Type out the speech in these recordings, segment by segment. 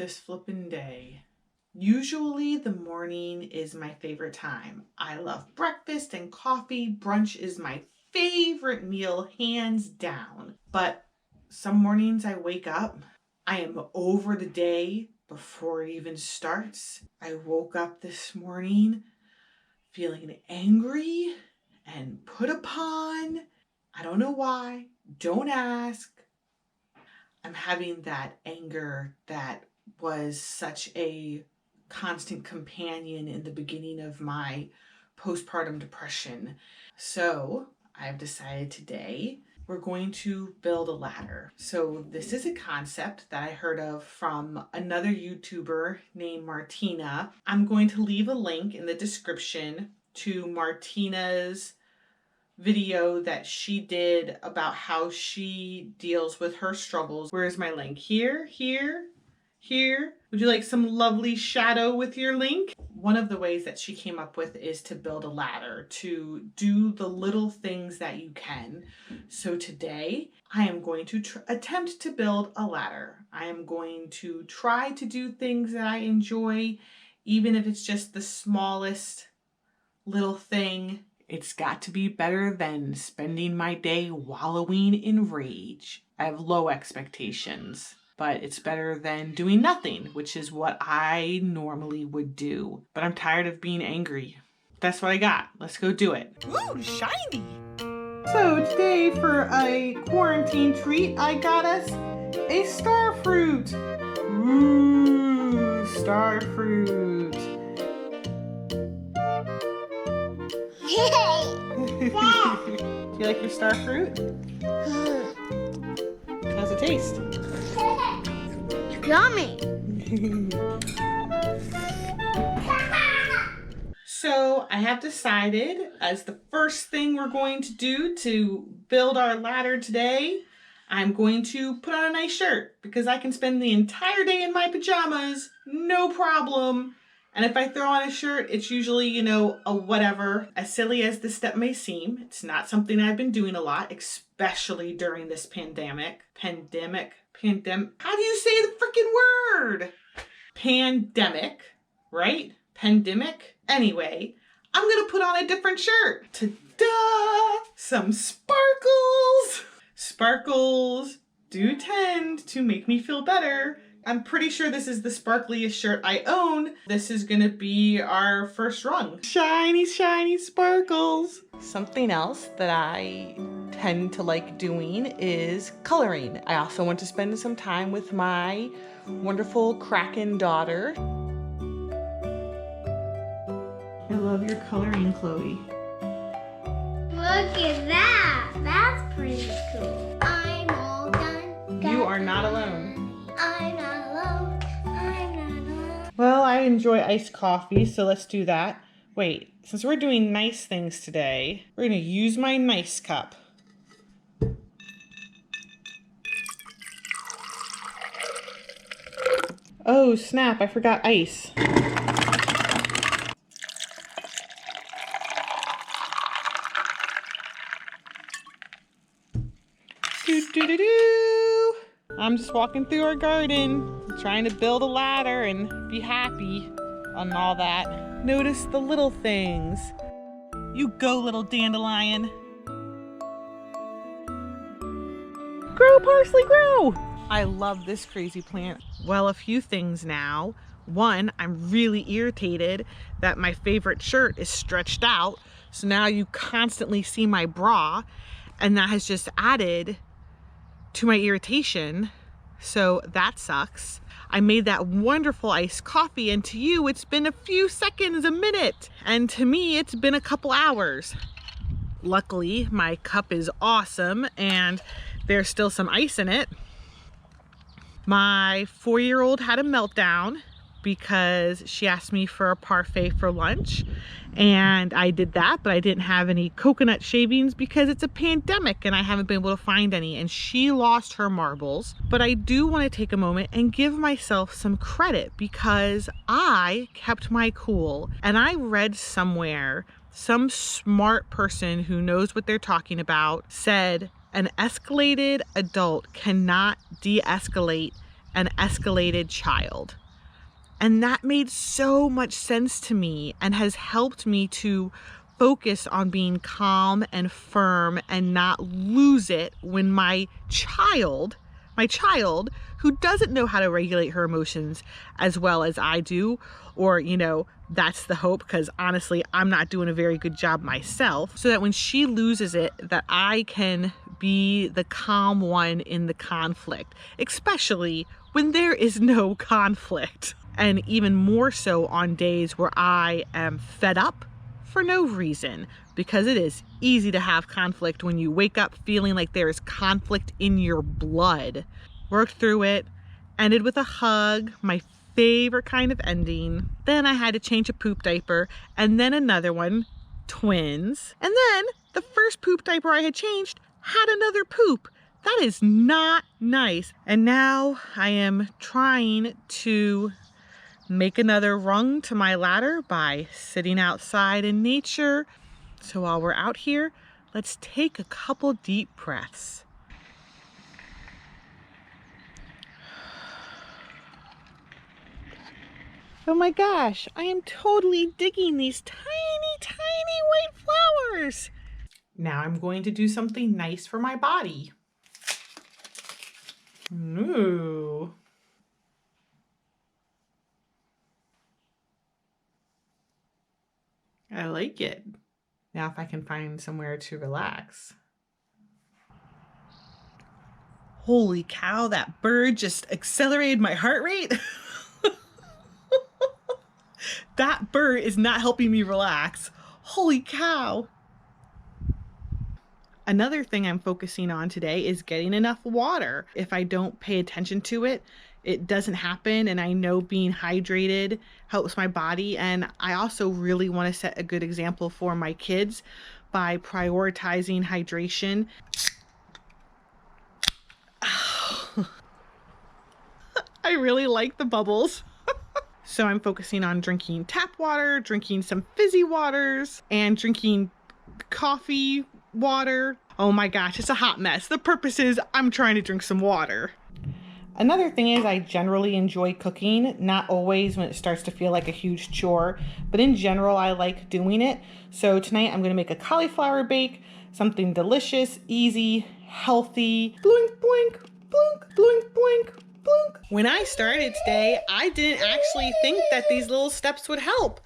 this flippin' day. Usually the morning is my favorite time. I love breakfast and coffee. Brunch is my favorite meal, hands down. But some mornings I wake up, I am over the day before it even starts. I woke up this morning feeling angry and put upon. I don't know why. Don't ask. I'm having that anger that was such a constant companion in the beginning of my postpartum depression. So I've decided today we're going to build a ladder. So this is a concept that I heard of from another YouTuber named Martina. I'm going to leave a link in the description to Martina's video that she did about how she deals with her struggles. Where's my link? Here. Would you like some lovely shadow with your link? One of the ways that she came up with is to build a ladder, to do the little things that you can. So today I am going to attempt to build a ladder. I am going to try to do things that I enjoy, even if it's just the smallest little thing. It's got to be better than spending my day wallowing in rage. I have low expectations, but it's better than doing nothing, which is what I normally would do. But I'm tired of being angry. That's what I got. Let's go do it. Ooh, shiny! So today for a quarantine treat, I got us a star fruit. Ooh, star fruit. Do you like your star fruit? How's it taste? Yummy. So I have decided as the first thing we're going to do to build our ladder today, I'm going to put on a nice shirt because I can spend the entire day in my pajamas, no problem. And if I throw on a shirt, it's usually, a whatever. As silly as this step may seem, it's not something I've been doing a lot, especially during this pandemic. Pandemic. How do you say the freaking word? Pandemic, right? Pandemic. Anyway, I'm going to put on a different shirt. Ta-da! Some sparkles. Sparkles do tend to make me feel better. I'm pretty sure this is the sparkliest shirt I own. This is gonna be our first rung. Shiny, shiny sparkles. Something else that I tend to like doing is coloring. I also want to spend some time with my wonderful Kraken daughter. I love your coloring, Chloe. Look at that. That's pretty cool. I'm all done. You are not alone. I'm not alone. I'm not alone. Well, I enjoy iced coffee, so let's do that. Wait, since we're doing nice things today, we're going to use my nice cup. Oh, snap, I forgot ice. Do-do-do-do. I'm just walking through our garden, trying to build a ladder and be happy on all that. Notice the little things. You go, little dandelion. Grow, parsley, grow! I love this crazy plant. Well, a few things now. One, I'm really irritated that my favorite shirt is stretched out, so now you constantly see my bra, and that has just added to my irritation, so that sucks. I made that wonderful iced coffee, and to you it's been a few seconds, a minute, and to me it's been a couple hours. Luckily, my cup is awesome and there's still some ice in it. My 4-year-old had a meltdown because she asked me for a parfait for lunch, and I did that, but I didn't have any coconut shavings because it's a pandemic and I haven't been able to find any, and she lost her marbles. But I do want to take a moment and give myself some credit because I kept my cool, and I read somewhere, some smart person who knows what they're talking about said an escalated adult cannot de-escalate an escalated child. And that made so much sense to me and has helped me to focus on being calm and firm and not lose it when my child, who doesn't know how to regulate her emotions as well as I do, or, you know, that's the hope, because honestly, I'm not doing a very good job myself, so that when she loses it, that I can be the calm one in the conflict, especially when there is no conflict. And even more so on days where I am fed up for no reason, because it is easy to have conflict when you wake up feeling like there is conflict in your blood. Worked through it, ended with a hug, my favorite kind of ending. Then I had to change a poop diaper, and then another one, twins. And then the first poop diaper I had changed had another poop. That is not nice. And now I am trying to make another rung to my ladder by sitting outside in nature. So while we're out here, let's take a couple deep breaths. Oh my gosh, I am totally digging these tiny, tiny white flowers. Now I'm going to do something nice for my body. Ooh. I like it. Now if I can find somewhere to relax. Holy cow, that bird just accelerated my heart rate. That bird is not helping me relax. Holy cow. Another thing I'm focusing on today is getting enough water. If I don't pay attention to it, it doesn't happen, and I know being hydrated helps my body. And I also really want to set a good example for my kids by prioritizing hydration. I really like the bubbles. So I'm focusing on drinking tap water, drinking some fizzy waters, and drinking coffee water. Oh my gosh, it's a hot mess. The purpose is I'm trying to drink some water. Another thing is I generally enjoy cooking, not always when it starts to feel like a huge chore, but in general, I like doing it. So tonight I'm gonna make a cauliflower bake, something delicious, easy, healthy. Blink, blink, blink, blink, blink, blink. When I started today, I didn't actually think that these little steps would help,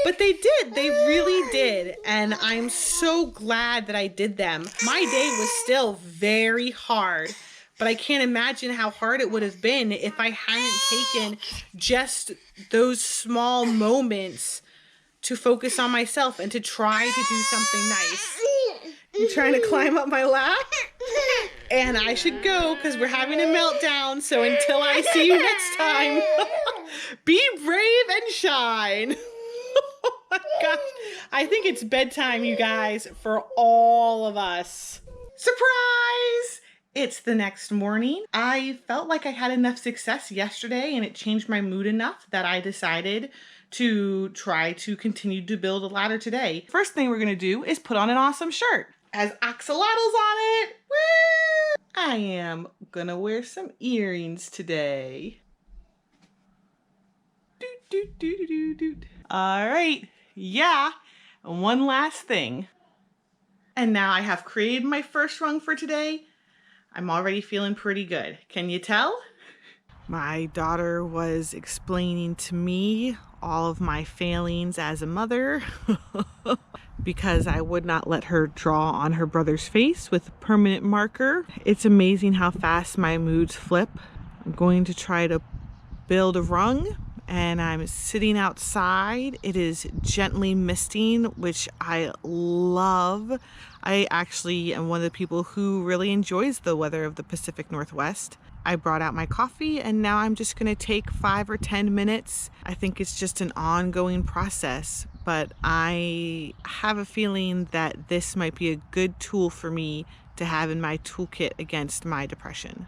but they did. They really did. And I'm so glad that I did them. My day was still very hard, but I can't imagine how hard it would have been if I hadn't taken just those small moments to focus on myself and to try to do something nice. You trying to climb up my lap? And I should go because we're having a meltdown. So until I see you next time, be brave and shine. Oh my gosh. I think it's bedtime, you guys, for all of us. Surprise! It's the next morning. I felt like I had enough success yesterday and it changed my mood enough that I decided to try to continue to build a ladder today. First thing we're gonna do is put on an awesome shirt. Has axolotls on it. Woo! I am gonna wear some earrings today. Doot, doot, doot, doot, doot. All right, yeah, and one last thing. And now I have created my first rung for today. I'm already feeling pretty good. Can you tell? My daughter was explaining to me all of my failings as a mother because I would not let her draw on her brother's face with a permanent marker. It's amazing how fast my moods flip. I'm going to try to build a rung, and I'm sitting outside. It is gently misting, which I love. I actually am one of the people who really enjoys the weather of the Pacific Northwest. I brought out my coffee and now I'm just gonna take 5 or 10 minutes. I think it's just an ongoing process, but I have a feeling that this might be a good tool for me to have in my toolkit against my depression.